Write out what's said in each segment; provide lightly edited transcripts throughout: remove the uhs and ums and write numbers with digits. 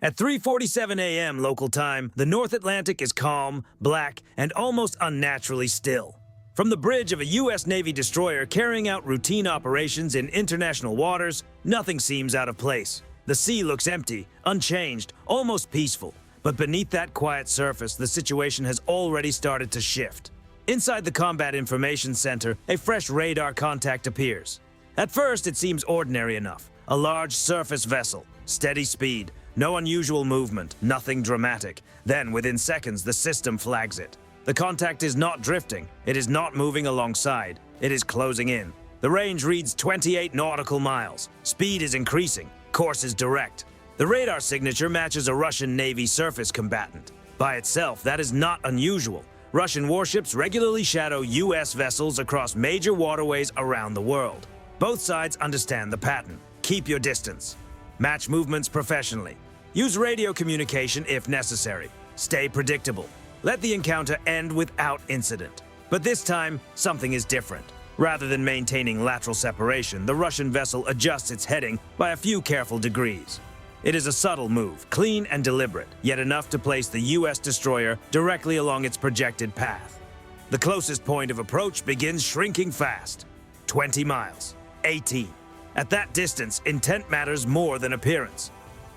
At 3:47 a.m. local time, the North Atlantic is calm, black, and almost unnaturally still. From the bridge of a U.S. Navy destroyer carrying out routine operations in international waters, nothing seems out of place. The sea looks empty, unchanged, almost peaceful. But beneath that quiet surface, the situation has already started to shift. Inside the Combat Information Center, a fresh radar contact appears. At first, it seems ordinary enough. A large surface vessel, steady speed, no unusual movement, nothing dramatic. Then, within seconds, the system flags it. The contact is not drifting. It is not moving alongside. It is closing in. The range reads 28 nautical miles. Speed is increasing. Course is direct. The radar signature matches a Russian Navy surface combatant. By itself, that is not unusual. Russian warships regularly shadow U.S. vessels across major waterways around the world. Both sides understand the pattern. Keep your distance. Match movements professionally. Use radio communication if necessary. Stay predictable. Let the encounter end without incident. But this time, something is different. Rather than maintaining lateral separation, the Russian vessel adjusts its heading by a few careful degrees. It is a subtle move, clean and deliberate, yet enough to place the U.S. destroyer directly along its projected path. The closest point of approach begins shrinking fast. 20 miles. 18. At that distance, intent matters more than appearance.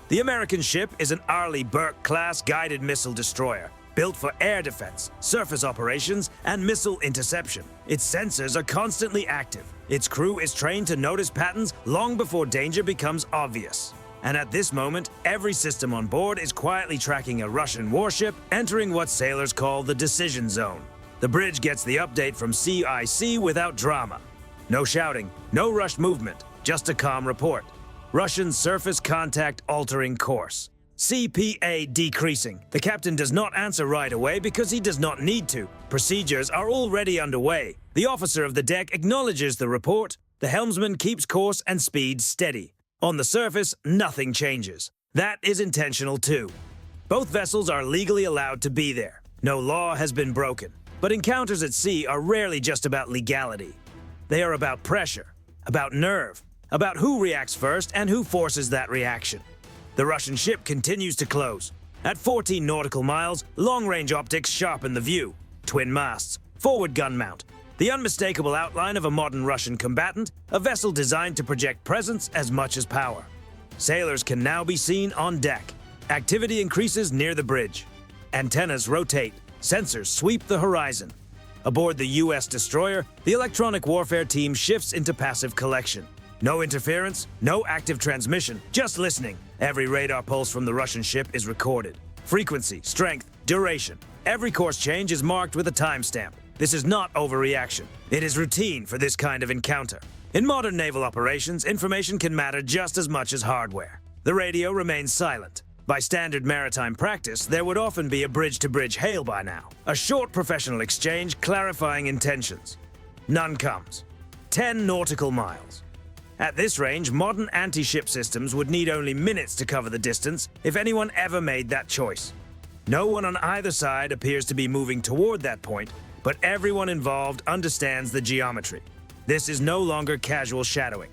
The American ship is an Arleigh Burke-class guided missile destroyer, built for air defense, surface operations, and missile interception. Its sensors are constantly active. Its crew is trained to notice patterns long before danger becomes obvious. And at this moment, every system on board is quietly tracking a Russian warship entering what sailors call the decision zone. The bridge gets the update from CIC without drama. No shouting, no rushed movement, just a calm report. Russian surface contact altering course. CPA decreasing. The captain does not answer right away because he does not need to. Procedures are already underway. The officer of the deck acknowledges the report. The helmsman keeps course and speed steady. On the surface, nothing changes. That is intentional too. Both vessels are legally allowed to be there. No law has been broken. But encounters at sea are rarely just about legality. They are about pressure, about nerve, about who reacts first and who forces that reaction. The Russian ship continues to close. At 14 nautical miles, long-range optics sharpen the view. Twin masts, forward gun mount. The unmistakable outline of a modern Russian combatant, a vessel designed to project presence as much as power. Sailors can now be seen on deck. Activity increases near the bridge. Antennas rotate. Sensors sweep the horizon. Aboard the U.S. destroyer, the electronic warfare team shifts into passive collection. No interference, no active transmission, just listening. Every radar pulse from the Russian ship is recorded. Frequency, strength, duration. Every course change is marked with a timestamp. This is not overreaction. It is routine for this kind of encounter. In modern naval operations, information can matter just as much as hardware. The radio remains silent. By standard maritime practice, there would often be a bridge-to-bridge hail by now. A short professional exchange clarifying intentions. None comes. 10 nautical miles. At this range, modern anti-ship systems would need only minutes to cover the distance if anyone ever made that choice. No one on either side appears to be moving toward that point, but everyone involved understands the geometry. This is no longer casual shadowing.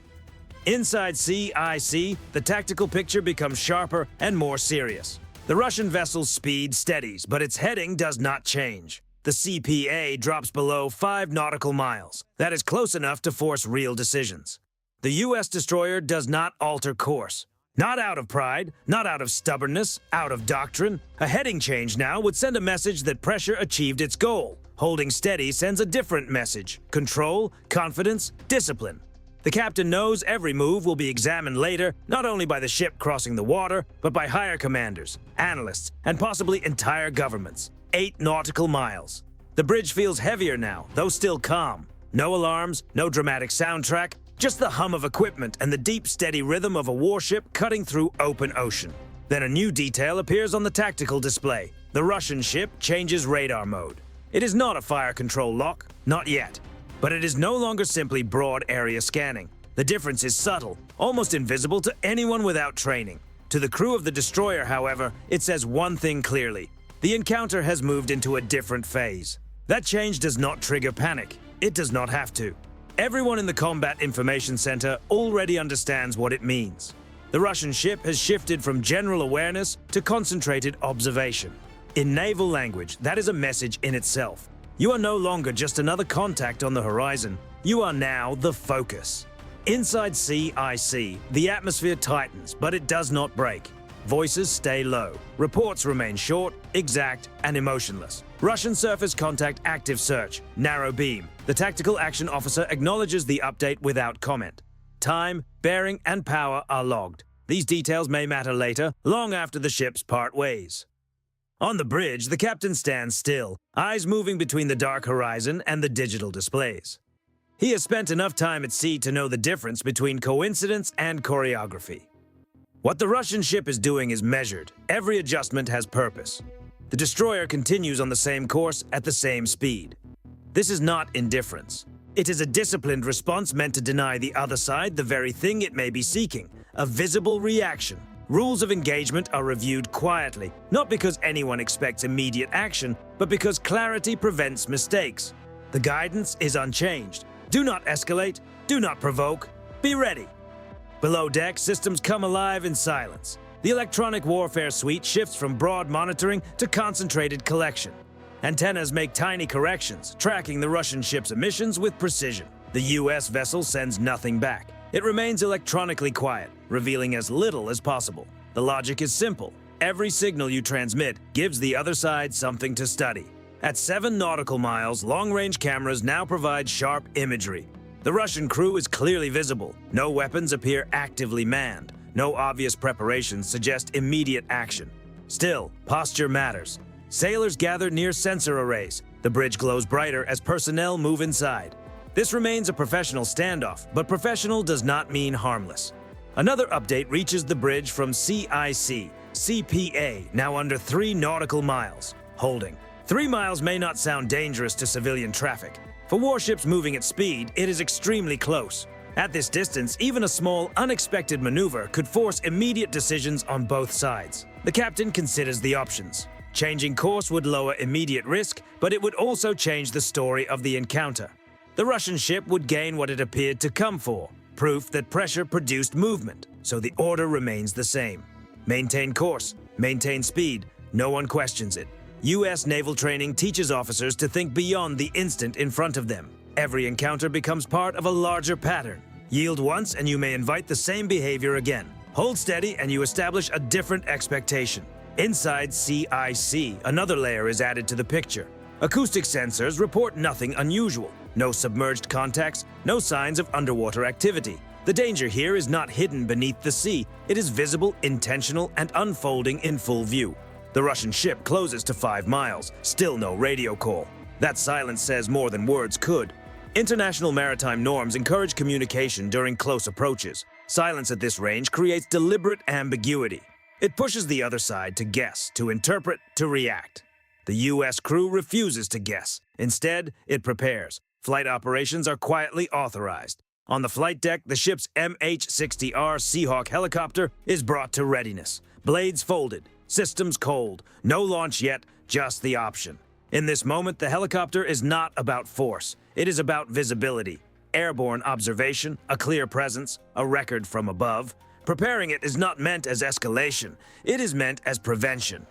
Inside CIC, the tactical picture becomes sharper and more serious. The Russian vessel's speed steadies, but its heading does not change. The CPA drops below 5 nautical miles. That is close enough to force real decisions. The U.S. destroyer does not alter course. Not out of pride, not out of stubbornness, out of doctrine. A heading change now would send a message that pressure achieved its goal. Holding steady sends a different message: control, confidence, discipline. The captain knows every move will be examined later, not only by the ship crossing the water, but by higher commanders, analysts, and possibly entire governments. 8 nautical miles. The bridge feels heavier now, though still calm. No alarms, no dramatic soundtrack, just the hum of equipment and the deep, steady rhythm of a warship cutting through open ocean. Then a new detail appears on the tactical display. The Russian ship changes radar mode. It is not a fire control lock, not yet. But it is no longer simply broad area scanning. The difference is subtle, almost invisible to anyone without training. To the crew of the destroyer, however, it says one thing clearly. The encounter has moved into a different phase. That change does not trigger panic. It does not have to. Everyone in the Combat Information Center already understands what it means. The Russian ship has shifted from general awareness to concentrated observation. In naval language, that is a message in itself. You are no longer just another contact on the horizon. You are now the focus. Inside CIC, the atmosphere tightens, but it does not break. Voices stay low. Reports remain short, exact, and emotionless. Russian surface contact active search. Narrow beam. The tactical action officer acknowledges the update without comment. Time, bearing, and power are logged. These details may matter later, long after the ships part ways. On the bridge, the captain stands still, eyes moving between the dark horizon and the digital displays. He has spent enough time at sea to know the difference between coincidence and choreography. What the Russian ship is doing is measured. Every adjustment has purpose. The destroyer continues on the same course at the same speed. This is not indifference. It is a disciplined response meant to deny the other side the very thing it may be seeking, a visible reaction. Rules of engagement are reviewed quietly, not because anyone expects immediate action, but because clarity prevents mistakes. The guidance is unchanged. Do not escalate, do not provoke, be ready. Below deck, systems come alive in silence. The electronic warfare suite shifts from broad monitoring to concentrated collection. Antennas make tiny corrections, tracking the Russian ship's emissions with precision. The US vessel sends nothing back. It remains electronically quiet, revealing as little as possible. The logic is simple. Every signal you transmit gives the other side something to study. At 7 nautical miles, long-range cameras now provide sharp imagery. The Russian crew is clearly visible. No weapons appear actively manned. No obvious preparations suggest immediate action. Still, posture matters. Sailors gather near sensor arrays. The bridge glows brighter as personnel move inside. This remains a professional standoff, but professional does not mean harmless. Another update reaches the bridge from CIC, CPA, now under 3 nautical miles. Holding. 3 miles may not sound dangerous to civilian traffic. For warships moving at speed, it is extremely close. At this distance, even a small, unexpected maneuver could force immediate decisions on both sides. The captain considers the options. Changing course would lower immediate risk, but it would also change the story of the encounter. The Russian ship would gain what it appeared to come for, proof that pressure produced movement, so the order remains the same. Maintain course, maintain speed, no one questions it. U.S. naval training teaches officers to think beyond the instant in front of them. Every encounter becomes part of a larger pattern. Yield once and you may invite the same behavior again. Hold steady and you establish a different expectation. Inside CIC, another layer is added to the picture. Acoustic sensors report nothing unusual. No submerged contacts, no signs of underwater activity. The danger here is not hidden beneath the sea. It is visible, intentional, and unfolding in full view. The Russian ship closes to 5 miles, still no radio call. That silence says more than words could. International maritime norms encourage communication during close approaches. Silence at this range creates deliberate ambiguity. It pushes the other side to guess, to interpret, to react. The U.S. crew refuses to guess. Instead, it prepares. Flight operations are quietly authorized. On the flight deck, the ship's MH-60R Seahawk helicopter is brought to readiness. Blades folded, systems cold. No launch yet, just the option. In this moment, the helicopter is not about force. It is about visibility. Airborne observation, a clear presence, a record from above. Preparing it is not meant as escalation. It is meant as prevention.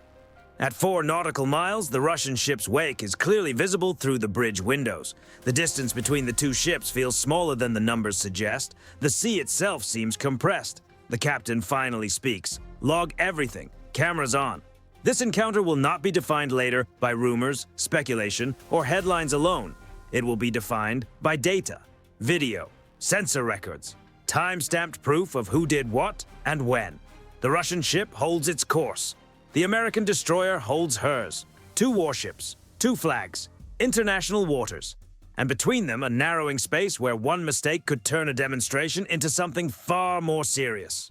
At 4 nautical miles, the Russian ship's wake is clearly visible through the bridge windows. The distance between the two ships feels smaller than the numbers suggest. The sea itself seems compressed. The captain finally speaks. Log everything. Cameras on. This encounter will not be defined later by rumors, speculation, or headlines alone. It will be defined by data, video, sensor records, time-stamped proof of who did what and when. The Russian ship holds its course. The American destroyer holds hers. 2 warships, 2 flags, international waters. And between them, a narrowing space where one mistake could turn a demonstration into something far more serious.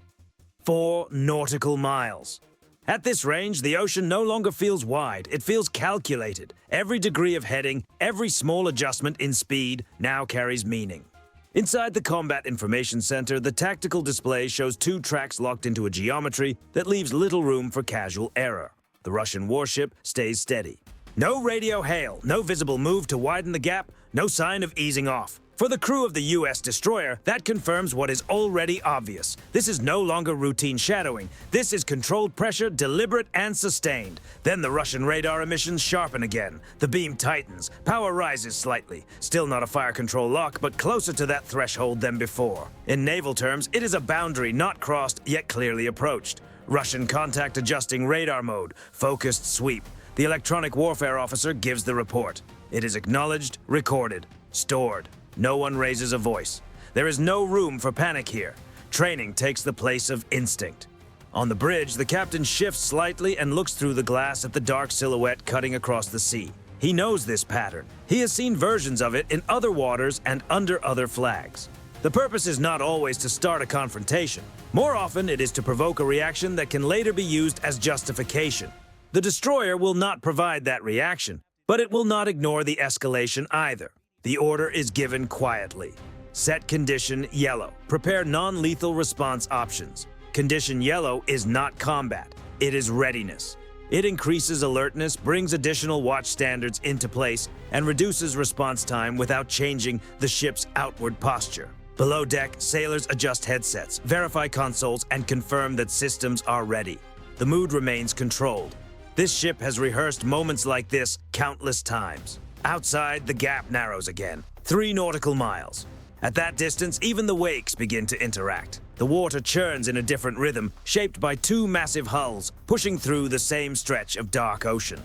4 nautical miles. At this range, the ocean no longer feels wide, it feels calculated. Every degree of heading, every small adjustment in speed now carries meaning. Inside the Combat Information Center, the tactical display shows 2 tracks locked into a geometry that leaves little room for casual error. The Russian warship stays steady. No radio hail, no visible move to widen the gap, no sign of easing off. For the crew of the U.S. destroyer, that confirms what is already obvious. This is no longer routine shadowing. This is controlled pressure, deliberate and sustained. Then the Russian radar emissions sharpen again. The beam tightens. Power rises slightly. Still not a fire control lock, but closer to that threshold than before. In naval terms, it is a boundary not crossed, yet clearly approached. Russian contact adjusting radar mode. Focused sweep. The electronic warfare officer gives the report. It is acknowledged, recorded, stored. No one raises a voice. There is no room for panic here. Training takes the place of instinct. On the bridge, the captain shifts slightly and looks through the glass at the dark silhouette cutting across the sea. He knows this pattern. He has seen versions of it in other waters and under other flags. The purpose is not always to start a confrontation. More often, it is to provoke a reaction that can later be used as justification. The destroyer will not provide that reaction, but it will not ignore the escalation either. The order is given quietly. Set condition yellow. Prepare non-lethal response options. Condition yellow is not combat. It is readiness. It increases alertness, brings additional watch standards into place, and reduces response time without changing the ship's outward posture. Below deck, sailors adjust headsets, verify consoles, and confirm that systems are ready. The mood remains controlled. This ship has rehearsed moments like this countless times. Outside, the gap narrows again, 3 nautical miles. At that distance, even the wakes begin to interact. The water churns in a different rhythm, shaped by 2 massive hulls, pushing through the same stretch of dark ocean.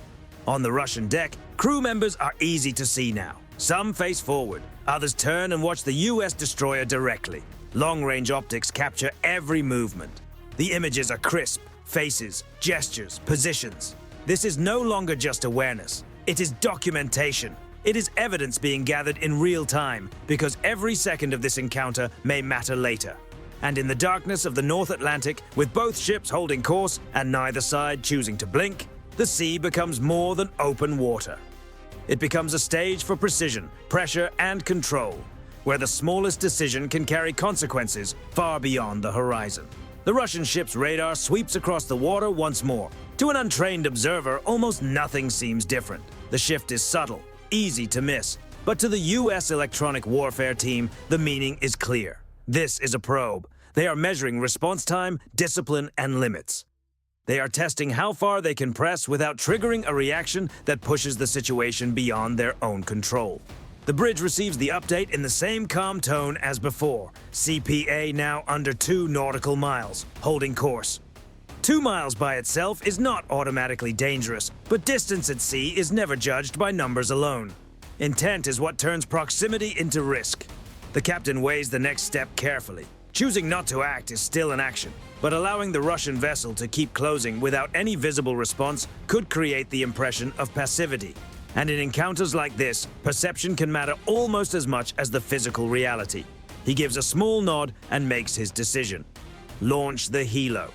On the Russian deck, crew members are easy to see now. Some face forward, others turn and watch the U.S. destroyer directly. Long-range optics capture every movement. The images are crisp, faces, gestures, positions. This is no longer just awareness. It is documentation. It is evidence being gathered in real time, because every second of this encounter may matter later. And in the darkness of the North Atlantic, with both ships holding course and neither side choosing to blink, the sea becomes more than open water. It becomes a stage for precision, pressure, and control, where the smallest decision can carry consequences far beyond the horizon. The Russian ship's radar sweeps across the water once more. To an untrained observer, almost nothing seems different. The shift is subtle, easy to miss. But to the U.S. electronic warfare team, the meaning is clear. This is a probe. They are measuring response time, discipline, and limits. They are testing how far they can press without triggering a reaction that pushes the situation beyond their own control. The bridge receives the update in the same calm tone as before. CPA now under 2 nautical miles, holding course. 2 miles by itself is not automatically dangerous, but distance at sea is never judged by numbers alone. Intent is what turns proximity into risk. The captain weighs the next step carefully. Choosing not to act is still an action, but allowing the Russian vessel to keep closing without any visible response could create the impression of passivity. And in encounters like this, perception can matter almost as much as the physical reality. He gives a small nod and makes his decision. Launch the helo.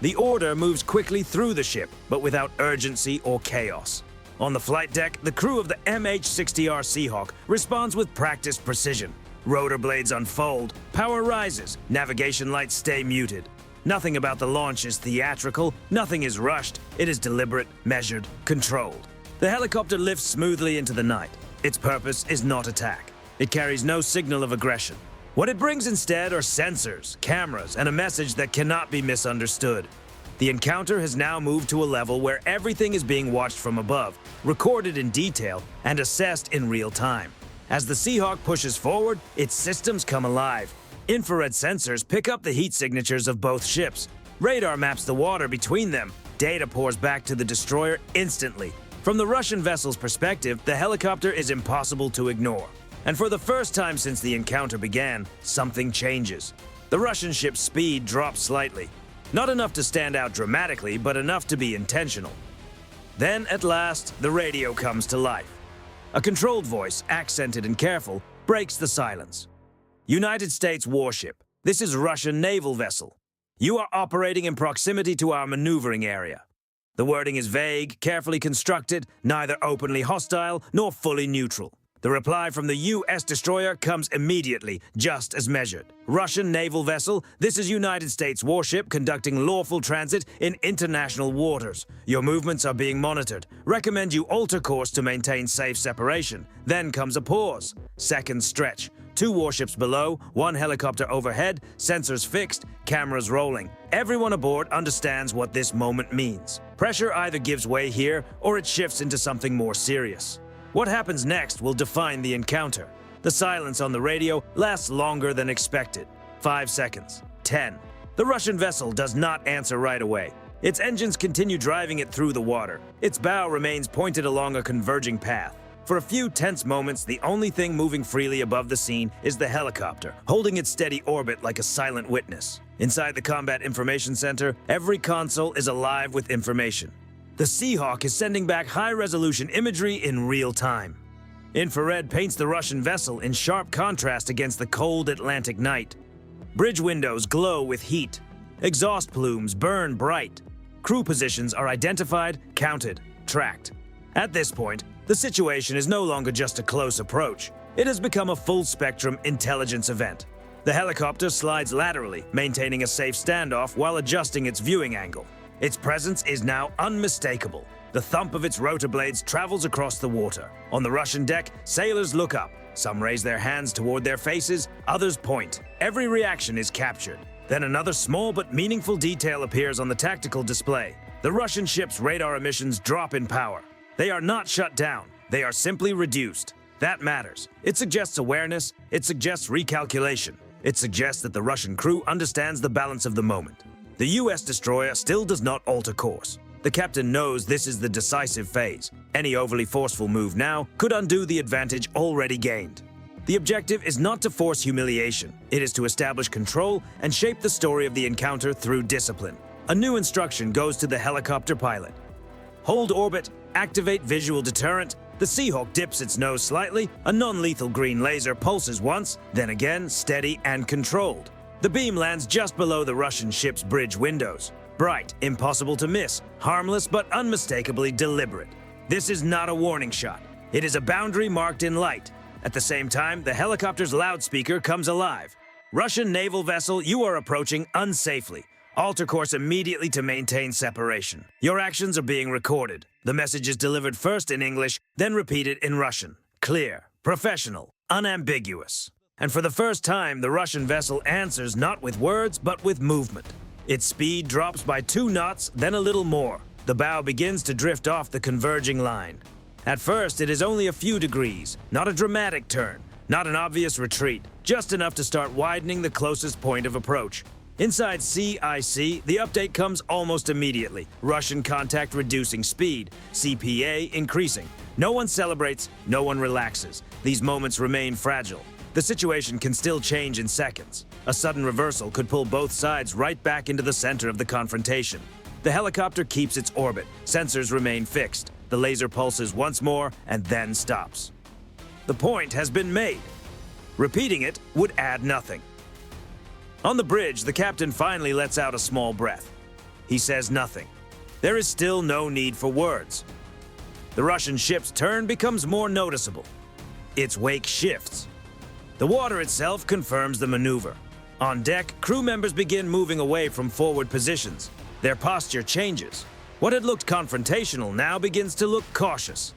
The order moves quickly through the ship, but without urgency or chaos. On the flight deck, the crew of the MH-60R Seahawk responds with practiced precision. Rotor blades unfold, power rises, navigation lights stay muted. Nothing about the launch is theatrical, nothing is rushed, it is deliberate, measured, controlled. The helicopter lifts smoothly into the night. Its purpose is not attack. It carries no signal of aggression. What it brings instead are sensors, cameras, and a message that cannot be misunderstood. The encounter has now moved to a level where everything is being watched from above, recorded in detail, and assessed in real time. As the Seahawk pushes forward, its systems come alive. Infrared sensors pick up the heat signatures of both ships. Radar maps the water between them. Data pours back to the destroyer instantly. From the Russian vessel's perspective, the helicopter is impossible to ignore. And for the first time since the encounter began, something changes. The Russian ship's speed drops slightly. Not enough to stand out dramatically, but enough to be intentional. Then, at last, the radio comes to life. A controlled voice, accented and careful, breaks the silence. United States Warship. This is Russian naval vessel. You are operating in proximity to our maneuvering area. The wording is vague, carefully constructed, neither openly hostile nor fully neutral. The reply from the U.S. destroyer comes immediately, just as measured. Russian naval vessel, this is United States warship conducting lawful transit in international waters. Your movements are being monitored. Recommend you alter course to maintain safe separation. Then comes a pause. Seconds stretch. 2 warships below, 1 helicopter overhead, sensors fixed, cameras rolling. Everyone aboard understands what this moment means. Pressure either gives way here or it shifts into something more serious. What happens next will define the encounter. The silence on the radio lasts longer than expected. 5 seconds. 10. The Russian vessel does not answer right away. Its engines continue driving it through the water. Its bow remains pointed along a converging path. For a few tense moments, the only thing moving freely above the scene is the helicopter, holding its steady orbit like a silent witness. Inside the Combat Information Center, every console is alive with information. The Seahawk is sending back high-resolution imagery in real time. Infrared paints the Russian vessel in sharp contrast against the cold Atlantic night. Bridge windows glow with heat. Exhaust plumes burn bright. Crew positions are identified, counted, tracked. At this point, the situation is no longer just a close approach. It has become a full-spectrum intelligence event. The helicopter slides laterally, maintaining a safe standoff while adjusting its viewing angle. Its presence is now unmistakable. The thump of its rotor blades travels across the water. On the Russian deck, sailors look up. Some raise their hands toward their faces, others point. Every reaction is captured. Then another small but meaningful detail appears on the tactical display. The Russian ship's radar emissions drop in power. They are not shut down. They are simply reduced. That matters. It suggests awareness. It suggests recalculation. It suggests that the Russian crew understands the balance of the moment. The U.S. destroyer still does not alter course. The captain knows this is the decisive phase. Any overly forceful move now could undo the advantage already gained. The objective is not to force humiliation. It is to establish control and shape the story of the encounter through discipline. A new instruction goes to the helicopter pilot. Hold orbit, activate visual deterrent. The Seahawk dips its nose slightly. A non-lethal green laser pulses once, then again steady and controlled. The beam lands just below the Russian ship's bridge windows. Bright, impossible to miss, harmless but unmistakably deliberate. This is not a warning shot. It is a boundary marked in light. At the same time, the helicopter's loudspeaker comes alive. Russian naval vessel, you are approaching unsafely. Alter course immediately to maintain separation. Your actions are being recorded. The message is delivered first in English, then repeated in Russian. Clear, professional, unambiguous. And for the first time, the Russian vessel answers not with words, but with movement. Its speed drops by 2 knots, then a little more. The bow begins to drift off the converging line. At first, it is only a few degrees, not a dramatic turn, not an obvious retreat, just enough to start widening the closest point of approach. Inside CIC, the update comes almost immediately. Russian contact reducing speed, CPA increasing. No one celebrates, no one relaxes. These moments remain fragile. The situation can still change in seconds. A sudden reversal could pull both sides right back into the center of the confrontation. The helicopter keeps its orbit. Sensors remain fixed. The laser pulses once more and then stops. The point has been made. Repeating it would add nothing. On the bridge, the captain finally lets out a small breath. He says nothing. There is still no need for words. The Russian ship's turn becomes more noticeable. Its wake shifts. The water itself confirms the maneuver. On deck, crew members begin moving away from forward positions. Their posture changes. What had looked confrontational now begins to look cautious.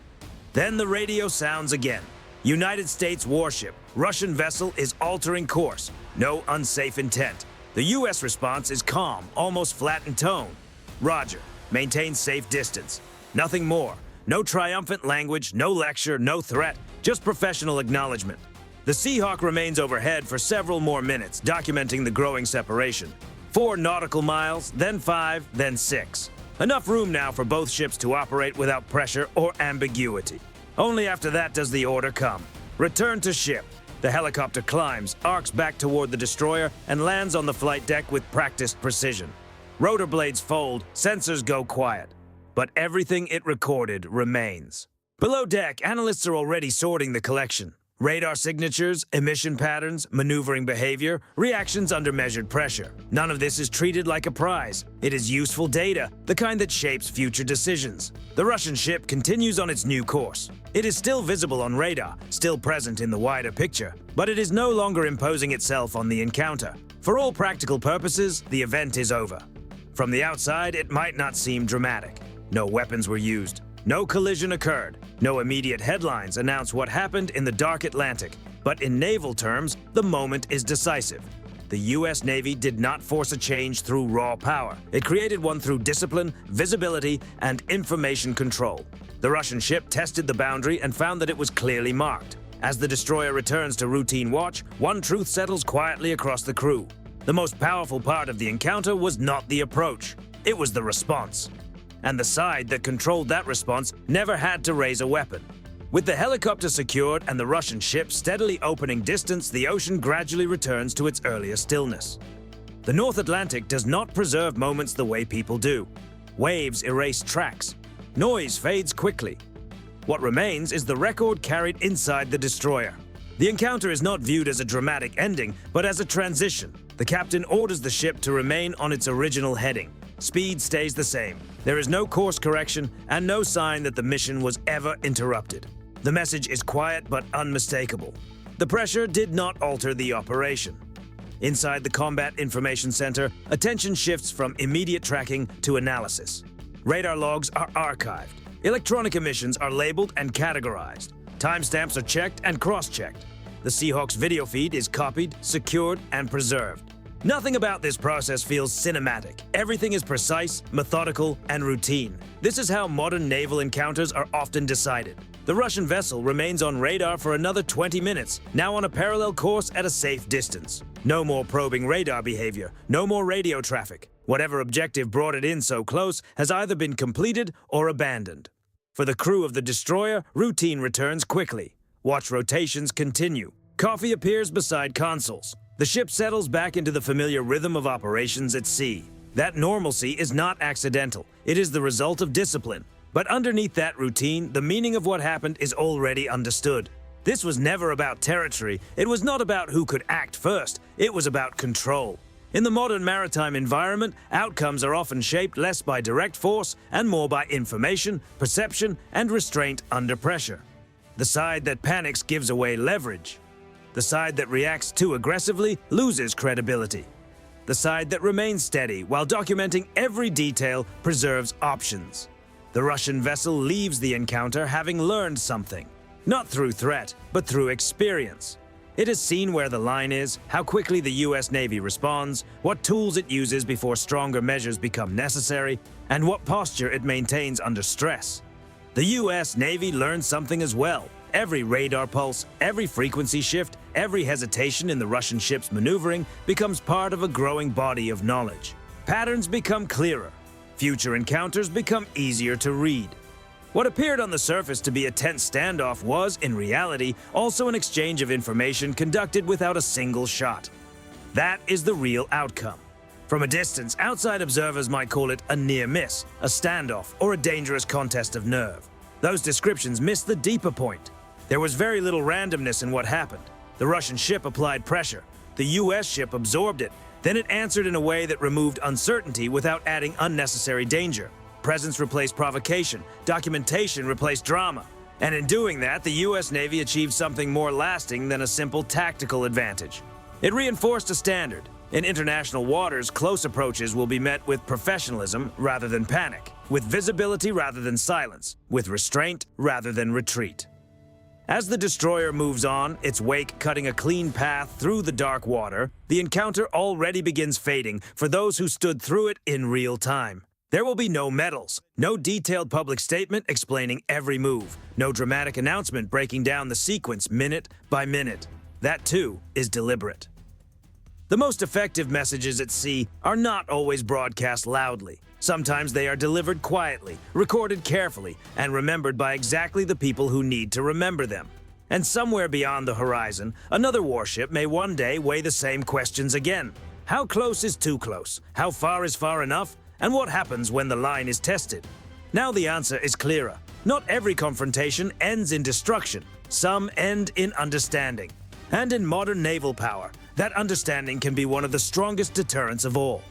Then the radio sounds again. United States warship, Russian vessel is altering course. No unsafe intent. The U.S. response is calm, almost flat in tone. Roger. Maintain safe distance. Nothing more. No triumphant language, no lecture, no threat, just professional acknowledgement. The Seahawk remains overhead for several more minutes, documenting the growing separation. 4 nautical miles, then 5, then 6. Enough room now for both ships to operate without pressure or ambiguity. Only after that does the order come. Return to ship. The helicopter climbs, arcs back toward the destroyer, and lands on the flight deck with practiced precision. Rotor blades fold, sensors go quiet. But everything it recorded remains. Below deck, analysts are already sorting the collection. Radar signatures, emission patterns, maneuvering behavior, reactions under measured pressure. None of this is treated like a prize. It is useful data, the kind that shapes future decisions. The Russian ship continues on its new course. It is still visible on radar, still present in the wider picture, but it is no longer imposing itself on the encounter. For all practical purposes, the event is over. From the outside, it might not seem dramatic. No weapons were used. No collision occurred. No immediate headlines announce what happened in the dark Atlantic. But in naval terms, the moment is decisive. The U.S. Navy did not force a change through raw power. It created one through discipline, visibility, and information control. The Russian ship tested the boundary and found that it was clearly marked. As the destroyer returns to routine watch, one truth settles quietly across the crew. The most powerful part of the encounter was not the approach. It was the response. And the side that controlled that response never had to raise a weapon. With the helicopter secured and the Russian ship steadily opening distance, the ocean gradually returns to its earlier stillness. The North Atlantic does not preserve moments the way people do. Waves erase tracks. Noise fades quickly. What remains is the record carried inside the destroyer. The encounter is not viewed as a dramatic ending, but as a transition. The captain orders the ship to remain on its original heading. Speed stays the same. There is no course correction and no sign that the mission was ever interrupted. The message is quiet but unmistakable. The pressure did not alter the operation. Inside the Combat Information Center, attention shifts from immediate tracking to analysis. Radar logs are archived. Electronic emissions are labeled and categorized. Timestamps are checked and cross-checked. The Seahawk's video feed is copied, secured, and preserved. Nothing about this process feels cinematic. Everything is precise, methodical, and routine. This is how modern naval encounters are often decided. The Russian vessel remains on radar for another 20 minutes, now on a parallel course at a safe distance. No more probing radar behavior, no more radio traffic. Whatever objective brought it in so close has either been completed or abandoned. For the crew of the destroyer, routine returns quickly. Watch rotations continue. Coffee appears beside consoles. The ship settles back into the familiar rhythm of operations at sea. That normalcy is not accidental. It is the result of discipline. But underneath that routine, the meaning of what happened is already understood. This was never about territory. It was not about who could act first. It was about control. In the modern maritime environment, outcomes are often shaped less by direct force and more by information, perception, and restraint under pressure. The side that panics gives away leverage. The side that reacts too aggressively loses credibility. The side that remains steady while documenting every detail preserves options. The Russian vessel leaves the encounter having learned something, not through threat, but through experience. It has seen where the line is, how quickly the U.S. Navy responds, what tools it uses before stronger measures become necessary, and what posture it maintains under stress. The U.S. Navy learned something as well. Every radar pulse, every frequency shift, every hesitation in the Russian ship's maneuvering becomes part of a growing body of knowledge. Patterns become clearer. Future encounters become easier to read. What appeared on the surface to be a tense standoff was, in reality, also an exchange of information conducted without a single shot. That is the real outcome. From a distance, outside observers might call it a near miss, a standoff, or a dangerous contest of nerve. Those descriptions miss the deeper point. There was very little randomness in what happened. The Russian ship applied pressure. The U.S. ship absorbed it. Then it answered in a way that removed uncertainty without adding unnecessary danger. Presence replaced provocation. Documentation replaced drama. And in doing that, the U.S. Navy achieved something more lasting than a simple tactical advantage. It reinforced a standard. In international waters, close approaches will be met with professionalism rather than panic, with visibility rather than silence, with restraint rather than retreat. As the destroyer moves on, its wake cutting a clean path through the dark water, the encounter already begins fading for those who stood through it in real time. There will be no medals, no detailed public statement explaining every move, no dramatic announcement breaking down the sequence minute by minute. That too is deliberate. The most effective messages at sea are not always broadcast loudly. Sometimes they are delivered quietly, recorded carefully, and remembered by exactly the people who need to remember them. And somewhere beyond the horizon, another warship may one day weigh the same questions again. How close is too close? How far is far enough? And what happens when the line is tested? Now the answer is clearer. Not every confrontation ends in destruction. some end in understanding. And in modern naval power, that understanding can be one of the strongest deterrents of all.